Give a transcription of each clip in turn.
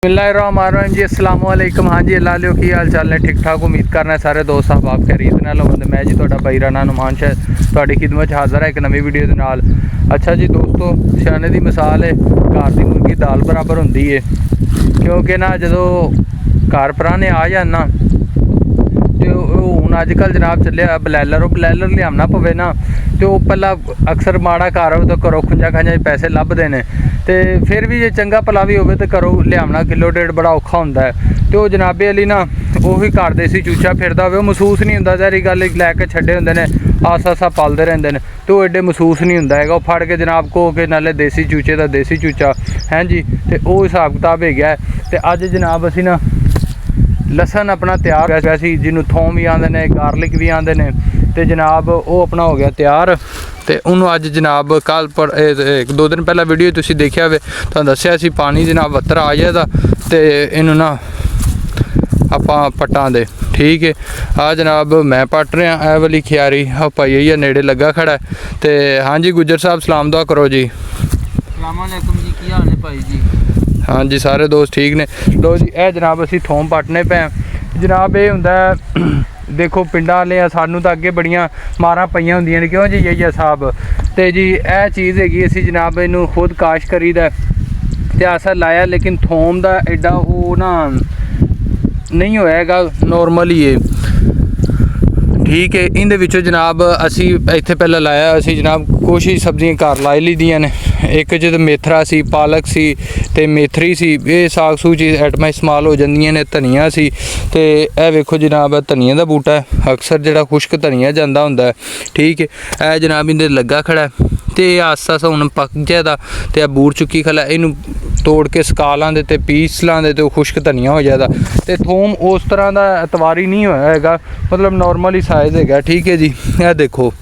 बिस्मिल्लाहिर्रहमानिर्रहीम जी अस्सलाम वालेकुम। हाँ जी अल्लाह की हाल चाल ने ठीक ठाक। उम्मीद करना सारे दोस्त आप खैरियत नाल होंगे। मैं जी तुहाडा भाई राणा नुमान शाह तुहाडी खिदमत हाज़र है एक नवी वीडियो दे नाल। अच्छा जी दोस्तों, सियाने दी मिसाल है घर दी मुर्गी दाल बराबर होंदी है, क्योंकि ना जो घर पराने आ जान ना तो हूँ अजकल जनाब चलिया बलैलर लियाना पवे ना तो पहला अक्सर माड़ा घर हो तो घरों खुंजा खांजा पैसे लभदे ने, तो फिर भी जे चंगा भला भी होवे तो घरों लियाना किलो डेढ़ बड़ा औखा होंदा है। तो जनाबे अली ना उही घर देसी चूचा फिरदा होवे महसूस नहीं होंदा, सारी गल लैके छड्डे होंदे ने आसा आसा पालदे रहिंदे ने तो एडे महसूस नहीं होंदा हैगा। फड़ के जनाब को के नाले देसी चूचे दा देसी चूचा हैं जी, तो वो हिसाब किताब है गया। तो अज जनाब असी ना लसन अपना तैयार होया सी, जिन्हों थोम भी आंदे ने गार्लिक भी आंदे ने, तो जनाब वो अपना हो गया तैयार। तो उन्होंने अज जनाब कल पर एक दो दिन पहला वीडियो तुसीं देखिया वे तो दस्सिया सी पानी जनाब वत्तर आ जाएगा तो इनू ना आपां पट्टां दे ठीक है। आ जनाब मैं पट रहा ए वाली क्यारी आ भाई है नेड़े लगा खड़ा है। तो हाँ जी गुज्जर साहब सलाम दुआ करो जी। अस्सलाम वालेकुम जी, की हाल है भाई जी? हाँ जी सारे दोस्त ठीक ने। लो जी ए जनाब असी थोम पटने पे जनाब ये होंदा देखो पिंडा वाले सानू तो अगे बड़ियां मारां पईयां होंदियां ने, क्यों जी यही साहब। तो जी यह चीज़ हैगी असी जनाब इनू खुद काश करीदा ते असा लाया, लेकिन थोम दा एडा वो ना नहीं होएगा नॉर्मल ही है ठीक है। इहदे विचों जनाब असी इत्थे पहले लाया असी जनाब कुछ ही सब्जियां घर लाई लीदियां ने। एक च मेथरा सी, पालक सी ते मेथरी सी, ये साग सूग चीज़ आइटमां इस्तेमाल हो जांदियां ने। धनिया सी ते ए वेखो जनाब धनिया दा बूटा है, अक्सर जिहड़ा खुश्क धनिया जांदा हुंदा है ठीक है। ए जनाब इंदे लगा खड़ा है तो आस्ता आस्ता हुण पक जाएगा तो बूर चुकी खला इनू तोड़ के सुका लांदे ते पीस लांदे तो खुश्क धनिया हो जाएगा। तो थोम उस तरह का एतवारी नहीं होया हैगा, मतलब नॉर्मल ही साइज़ हैगा ठीक है जी। यह देखो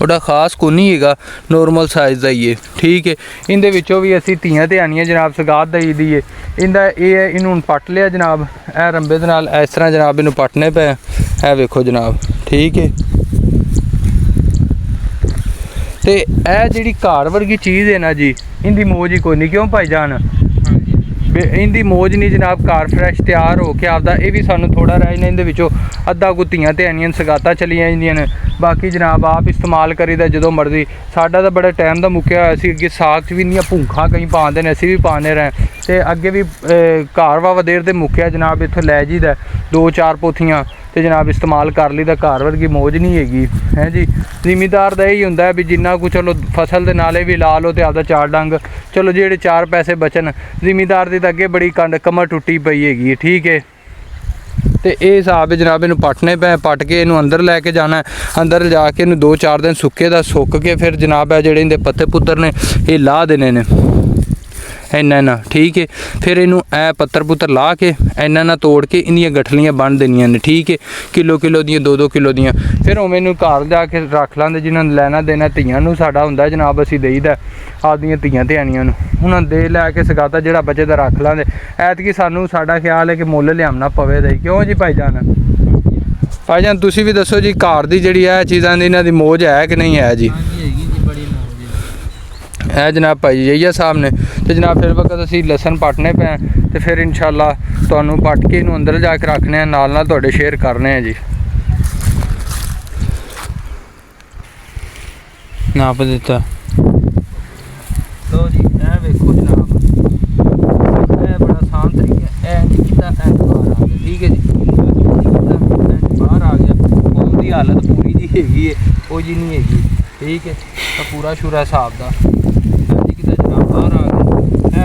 बड़ा खास को नहीं है, नॉर्मल साइज़ का ही है ठीक है। इंदे विचों भी असी धीआं ध्यानियां जनाब सगात दई दी है। इंदा ये है इनू पट लिया जनाब ए रंबे दे नाल इस तरह जनाब इनू पटने पे है वेखो जनाब ठीक है। तो यह जी घर वर्गी चीज़ है ना जी, इनकी मौज ही कोई नहीं, क्यों भाई जान इनकी मौज नहीं जनाब। घर फ्रैश तैयार हो के आपदा ये भी सानू थोड़ा रह जाना, इनदे विचों अद्धा को धीआं ध्यानियां सगातां चली जांदियां ने, बाकी जनाब आप इस्तेमाल करीदा जो मर्जी। साडा तो बड़ा टाइम का मुक्या होया सी, अगे साग च भी इन्नियां भूखां कई पाते हैं, असी भी पाने रहे तो अगे भी घर वावा देर ते मुक्या जनाब इत्थों लै जाइदा दो चार पोथियां तो जनाब इस्तेमाल कर ली। घर वर्गी मौज नहीं हैगी है जी। जिमीदार का यही होंदा है भी जिन्ना कुछ चलो फसल के नाले भी ला लो तो आपदा चार डंग चलो जेडे चार पैसे बचन। जिमीदार की तो अगे बड़ी कमर टुटी पई हैगी ठीक है। तो ये हिसाब है जनाब इनू पटने पे पट के इनू अंदर लैके जाना है, अंदर जाके इनू दो चार दिन सुके दा सुक के फिर जनाब है जेडे इनके पत्ते पुत्तर ने ये ला देने ने इन्ना ठीक है। फिर इनू ए पत्तर पुत्तर ला के इन्ना तोड़ के इन्दियां गठलियां बन देनियां ने ठीक है, किलो किलो दियां दो किलो दियां। फिर उवें इनू घर जाके रख लांदे जिन्होंने लैना देना। धीआं नू साडा हुंदा जनाब असी देईदा आपदियां धीआं ध्यानियां नू हुण दे लैके सगाता जिहड़ा बचे दा रख लांदे। ऐतकी सानू साडा ख्याल है कि मुੱਲ लियाना पवे दे, क्यों जी भाईजान तुसीं भी दसो जी घर दी जिहड़ी ए चीज़ां दी इन्हां दी मौज है कि नहीं है जी? है जनाब भाई यही साहब ने। तो जनाब फिर वक्त असी लसन पटने पे तो फिर इंशाल्लाह तुहानू पट के इनू अंदर जाके रखने नाल तुहाडे शेयर करने हैं जी। नाप दिता तो जी ए वेखो जनाब ए बड़ा आसान तरीका ए कीता ए बाहर आ गया ठीक है जी। बाहर आ गया फोम की हालत पूरी जी हैगी है वो जी नहीं हैगी ठीक है। तो पूरा शूरा हिसाब का जनाब बाहर आ गया।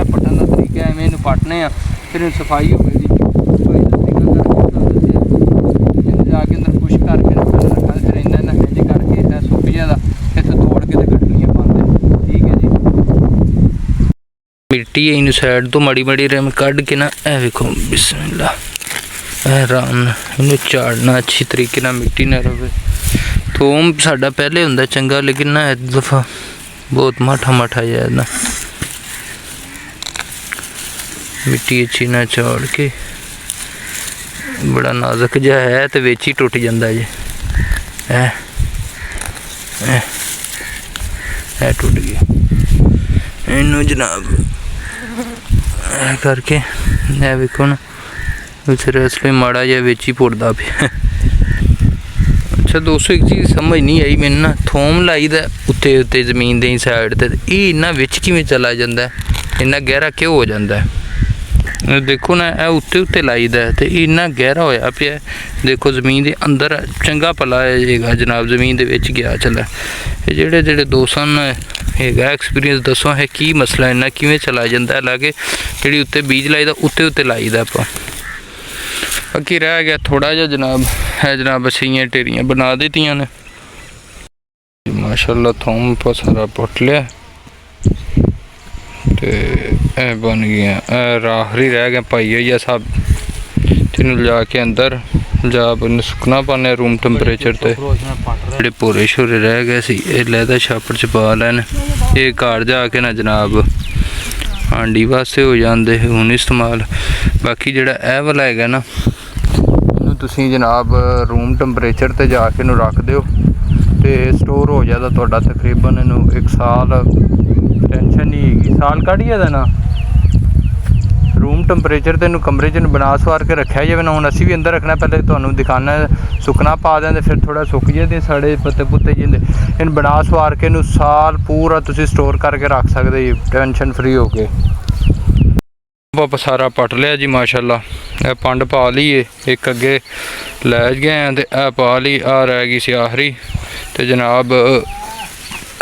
पटन का तरीका एवं इनू पटने आ फिर सफाई हो गई सफाई का तरीका करके जाके अंदर कुछ करके रखा फिर इन्ना इंज करके सुक जाएगा इतने तोड़ के गठलियां पाते ठीक है जी। मिट्टी है इन साइड तो माड़ी माड़ी रम कढ़ के ना ए वेखो बिस्मिल्लाह आराम इन्हें झाड़ना अच्छी तरीके ना मिट्टी ना रहे। थोम साडा पहले हुंदा चंगा लेकिन ना इस दफ़ा बहुत माठा जाए ना मिट्टी अच्छी ना झाड़ के बड़ा नाजुक जहा है तो विच ही टुट जाता जी। टुट गया इनू जनाब ਇਹ ਕਰਕੇ ਇਹ ਵੇਖੋ ਨਾ ਫਿਰ ਇਸ ਲਈ ਮਾੜਾ ਜਿਹਾ ਵਿੱਚ ਹੀ ਪੁੱਟਦਾ ਪਿਆ। ਅੱਛਾ ਦੋਸਤੋ ਇੱਕ ਚੀਜ਼ ਸਮਝ ਨਹੀਂ ਆਈ ਮੈਨੂੰ ਨਾ, ਥੋਮ ਲਾਈਦਾ ਉੱਤੇ ਉੱਤੇ ਜ਼ਮੀਨ ਦੇ ਸਾਈਡ ਤੇ, ਇਹ ਇੰਨਾ ਵਿੱਚ ਕਿਵੇਂ ਚਲਾ ਜਾਂਦਾ, ਇੰਨਾ ਗਹਿਰਾ ਕਿਉਂ ਹੋ ਜਾਂਦਾ? ਦੇਖੋ ਨਾ ਇਹ ਉੱਤੇ ਉੱਤੇ ਲਾਈਦਾ ਤੇ ਇੰਨਾ ਗਹਿਰਾ ਹੋਇਆ ਪਿਆ। ਦੇਖੋ ਜ਼ਮੀਨ ਦੇ ਅੰਦਰ ਚੰਗਾ ਭਲਾ ਹੈਗਾ ਜਨਾਬ, ਜ਼ਮੀਨ ਦੇ ਵਿੱਚ ਗਿਆ ਚਲਾ। ਇਹ ਜਿਹੜੇ ਦੋਸਤਾਂ ਨੂੰ ਹੈਗਾ ਐਕਸਪੀਰੀਅੰਸ ਦੱਸੋ ਹੈ ਕੀ ਮਸਲਾ, ਇੰਨਾ ਕਿਵੇਂ ਚਲਾ ਜਾਂਦਾ? ਲਾਗੇ ਜਿਹੜੀ ਉੱਤੇ ਬੀਜ ਲਾਈਦਾ ਉੱਤੇ ਲਾਈਦਾ ਆਪਾਂ। ਬਾਕੀ ਰਹਿ ਗਿਆ ਥੋੜਾ ਜਿਹਾ ਜਨਾਬ, ਹੈ ਜਨਾਬ ਛਈਆਂ ਢੇਰੀਆਂ ਬਣਾ ਦਿੱਤੀਆਂ ਨੇ ਮਾਸ਼ਾਅੱਲਾ। ਥੋਮ ਆਪਾਂ ਸਾਰਾ ਪੁੱਟ ਲਿਆ ਤੇ ਇਹ ਬਣ ਗਿਆ। ਇਹ ਆਖਰੀ ਰਹਿ ਗਿਆ ਭਾਈ ਹੋਈ ਆ ਸਭ, ਇਹਨੂੰ ਲਿਜਾ ਕੇ ਅੰਦਰ ਇਹਨੂੰ ਸੁੱਕਣਾ ਪਾਉਂਦੇ ਰੂਮ ਟੈਂਪਰੇਚਰ ਤੇ। ਜਿਹੜੇ ਭੋਰੇ ਸ਼ੋਰੇ ਰਹਿ ਗਏ ਸੀ ਇਹ ਲੈਦਾ ਛਾਪੜ ਚ ਪਾ ਲੈਣ, ਇਹ ਘਰ ਜਾ ਕੇ ਨਾ ਜਨਾਬ ਹਾਂਡੀ ਵਾਸਤੇ ਹੋ ਜਾਂਦੇ ਹੁਣ ਇਸਤੇਮਾਲ। ਬਾਕੀ ਜਿਹੜਾ ਇਹ ਵਾਲਾ ਹੈਗਾ ਨਾ ਇਹਨੂੰ ਤੁਸੀਂ ਜਨਾਬ ਰੂਮ ਟੈਂਪਰੇਚਰ ਤੇ ਜਾ ਕੇ ਇਹਨੂੰ ਰੱਖ ਦਿਓ ਤੇ ਸਟੋਰ ਹੋ ਜਾਂਦਾ ਤੁਹਾਡਾ ਤਕਰੀਬਨ ਇਹਨੂੰ 1 ਸਾਲ। ਟੈਨਸ਼ਨ ਨਹੀਂ ਹੈਗੀ, ਸਾਲ ਕੱਢ ਜਾਂਦਾ ਨਾ। ਰੂਮ ਟੈਂਪਰੇਚਰ ਤੇ ਇਹਨੂੰ ਕਮਰੇ 'ਚ ਬਣਾ ਸਵਾਰ ਕੇ ਰੱਖਿਆ ਜਾਵੇ ਨਾ। ਹੁਣ ਅਸੀਂ ਵੀ ਅੰਦਰ ਰੱਖਣਾ, ਪਹਿਲੇ ਤੁਹਾਨੂੰ ਦਿਖਾਣਾ ਸੁੱਕਣਾ ਪਾ ਦਿੰਦੇ ਫਿਰ ਥੋੜਾ ਸੁੱਕ ਜਾਂਦੇ ਸਾਡੇ ਪੱਤੇ ਪੁੱਤੇ ਜਾਂਦੇ। ਇਹਨੂੰ ਬਣਾ ਸਵਾਰ ਕੇ ਇਹਨੂੰ ਸਾਲ ਪੂਰਾ ਤੁਸੀਂ ਸਟੋਰ ਕਰਕੇ ਰੱਖ ਸਕਦੇ ਜੀ ਟੈਨਸ਼ਨ ਫਰੀ ਹੋ ਕੇ। ਆਪਾਂ ਸਾਰਾ ਪੱਟ ਲਿਆ ਜੀ ਮਾਸ਼ਾਅੱਲਾ। ਇਹ ਪੰਡ ਪਾ ਲਈਏ, ਇੱਕ ਅੱਗੇ ਲੈ ਗਏ ਤੇ ਇਹ ਪਾ ਲਈ, ਆ ਰਹਿ ਗਈ ਸੀ ਆਖਰੀ। ਤੇ ਜਨਾਬ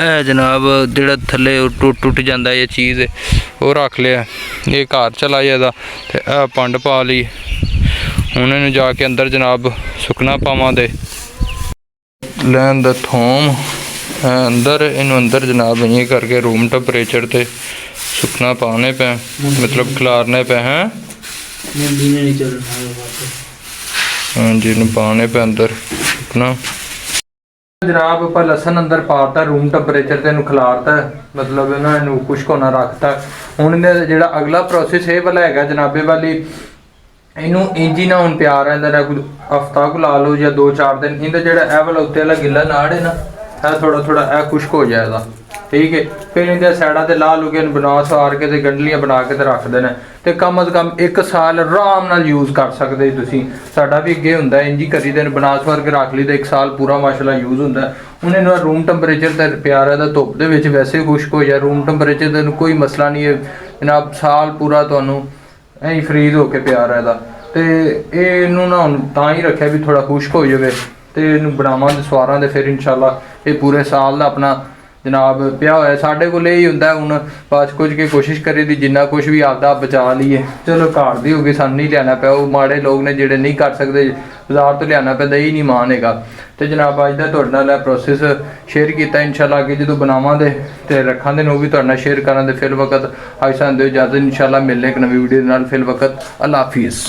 ਇਹ ਜਨਾਬ ਜਿਹੜਾ ਥੱਲੇ ਟੁੱਟ ਜਾਂਦਾ ਇਹ ਚੀਜ਼ ਉਹ ਰੱਖ ਲਿਆ, ਇਹ ਘਰ ਚਲਾ ਜਾਂਦਾ। ਤੇ ਇਹ ਪੰਡ ਪਾ ਲਈ, ਹੁਣ ਇਹਨੂੰ ਜਾ ਕੇ ਅੰਦਰ ਜਨਾਬ ਸੁੱਕਣਾ ਪਾਵਾਂਗੇ। ਲੈਣ ਦਾ ਥੋਮ ਅੰਦਰ, ਇਹਨੂੰ ਅੰਦਰ ਜਨਾਬ ਇਹ ਕਰਕੇ ਰੂਮ ਟੈਂਪਰੇਚਰ ਤੇ ਸੁੱਕਣਾ ਪਾने पे, मतलब खिलारने पे हैं। हाँ जी पाने पे अंदर सुखना। जनाब ਆਪਾਂ ਲਸਣ ਅੰਦਰ ਪਾਤਾ ਰੂਮ ਟੈਂਪਰੇਚਰ ਤੇ ਇਹਨੂੰ ਖਿਲਾਰਤਾ, ਮਤਲਬ ਨਾ ਇਹਨੂੰ ਖੁਸ਼ਕ ਹੋਣਾ ਰੱਖਤਾ। ਹੁਣ ਇਹਦਾ ਜਿਹੜਾ ਅਗਲਾ ਪ੍ਰੋਸੈਸ ਇਹ ਵਾਲਾ ਹੈਗਾ ਜਨਾਬੇ ਵਾਲੀ, ਇਹਨੂੰ ਇੰਜੀ ਨਾ ਹੁਣ ਪਿਆਰ ਹੈ ਇਹਦਾ ਕੋਈ ਹਫਤਾ ਕੁ ਲਾ ਲਓ ਜਾਂ 2-4 ਦਿਨ। ਇਹਦਾ ਜਿਹੜਾ ਇਹ ਵਾਲਾ ਉੱਤੇ ਵਾਲਾ ਗਿੱਲਾ ਨਾੜ ਹੈ ਨਾ, ਇਹ ਥੋੜਾ ਇਹ ਖੁਸ਼ਕ ਹੋ ਜਾਏਗਾ, ਠੀਕ ਹੈ। ਫਿਰ ਇਹਦੇ ਸਾਈਡਾਂ ਤੇ ਲਾ ਲੂ ਕੇ ਇਹਨੂੰ ਬਣਾ ਸਵਾਰ ਕੇ ਤੇ ਗੰਢਲੀਆਂ ਬਣਾ ਕੇ ਤੇ ਰੱਖ ਦੇਣਾ ਤੇ ਕਮ ਅਜ਼ ਕਮ 1 ਸਾਲ ਆਰਾਮ ਨਾਲ ਯੂਜ਼ ਕਰ ਸਕਦੇ ਤੁਸੀਂ। ਸਾਡਾ ਵੀ ਅੱਗੇ ਹੁੰਦਾ ਇੰਜੀ ਕਰੀ ਦੇ ਬਣਾ ਸਵਾਰ ਕੇ ਰੱਖ ਲਈ ਤੇ 1 ਸਾਲ ਪੂਰਾ ਮਾਸ਼ਾਅੱਲਾ ਯੂਜ਼ ਹੁੰਦਾ। ਹੁਣ ਇਹਨੂੰ ਰੂਮ ਟੈਂਪਰੇਚਰ ਤੇ ਪਿਆਰ ਹੈ ਦਾ, ਧੁੱਪ ਦੇ ਵਿੱਚ ਵੈਸੇ ਖੁਸ਼ਕ ਹੋ ਜਾ, ਰੂਮ ਟੈਂਪਰੇਚਰ ਤੇ ਕੋਈ ਮਸਲਾ ਨਹੀਂ ਹੈ ਜਨਾਬ, ਸਾਲ ਪੂਰਾ ਤੁਹਾਨੂੰ ਐਂ ਫਰੀਜ਼ ਹੋ ਕੇ ਪਿਆਰ ਹੈ ਦਾ। ਤੇ ਇਹਨੂੰ ਨਾ ਹੁਣ ਤਾਂ ਹੀ ਰੱਖਿਆ ਵੀ ਥੋੜਾ ਖੁਸ਼ਕ ਹੋ ਜਾਵੇ ਤੇ ਇਹਨੂੰ ਬਣਾਵਾਂਗੇ ਸਵਾਰਾਂ ਦੇ, ਫਿਰ ਇਨਸ਼ਾਅੱਲਾ ਇਹ ਪੂਰੇ ਸਾਲ ਦਾ ਆਪਣਾ ਜਨਾਬ ਪਿਆ ਹੋਇਆ। ਸਾਡੇ ਕੋਲ ਇਹ ਹੀ ਹੁੰਦਾ ਹੁਣ ਬਾਅਦ ਕੁਝ ਕੇ ਕੋਸ਼ਿਸ਼ ਕਰੀ ਦੀ ਜਿੰਨਾ ਕੁਝ ਵੀ ਆਪਦਾ ਬਚਾ ਲਈਏ। ਚਲੋ ਘਰ ਦੀ ਹੋ ਗਈ, ਸਾਨੂੰ ਨਹੀਂ ਲਿਆਉਣਾ ਪਿਆ। ਉਹ ਮਾੜੇ ਲੋਕ ਨੇ ਜਿਹੜੇ ਨਹੀਂ ਕਰ ਸਕਦੇ, ਬਾਜ਼ਾਰ ਤੋਂ ਲਿਆਉਣਾ ਪੈਂਦਾ, ਹੀ ਨਹੀਂ ਮਾਨ ਹੈਗਾ। ਤੇ ਜਨਾਬ ਅੱਜ ਦਾ ਤੁਹਾਡੇ ਨਾਲ ਇਹ ਪ੍ਰੋਸੈਸ ਸ਼ੇਅਰ ਕੀਤਾ। ਇਨਸ਼ਾਅੱਲਾ ਅੱਗੇ ਜਦੋਂ ਬਣਾਵਾਂਗੇ ਤੇ ਰੱਖਾਂਗੇ ਉਹ ਵੀ ਤੁਹਾਡੇ ਨਾਲ ਸ਼ੇਅਰ ਕਰਾਂਗੇ। ਫਿਰ ਵਕਤ ਅੱਜ ਸਾਨੂੰ ਦਿਓ ਇਜਾਜ਼ਤ, ਇਨਸ਼ਾਅੱਲਾ ਮਿਲਣੇ ਇੱਕ ਨਵੀਂ ਵੀਡੀਓ ਦੇ ਨਾਲ। ਫਿਰ ਵਕਤ ਅੱਲਾ ਹਾਫਿਜ਼।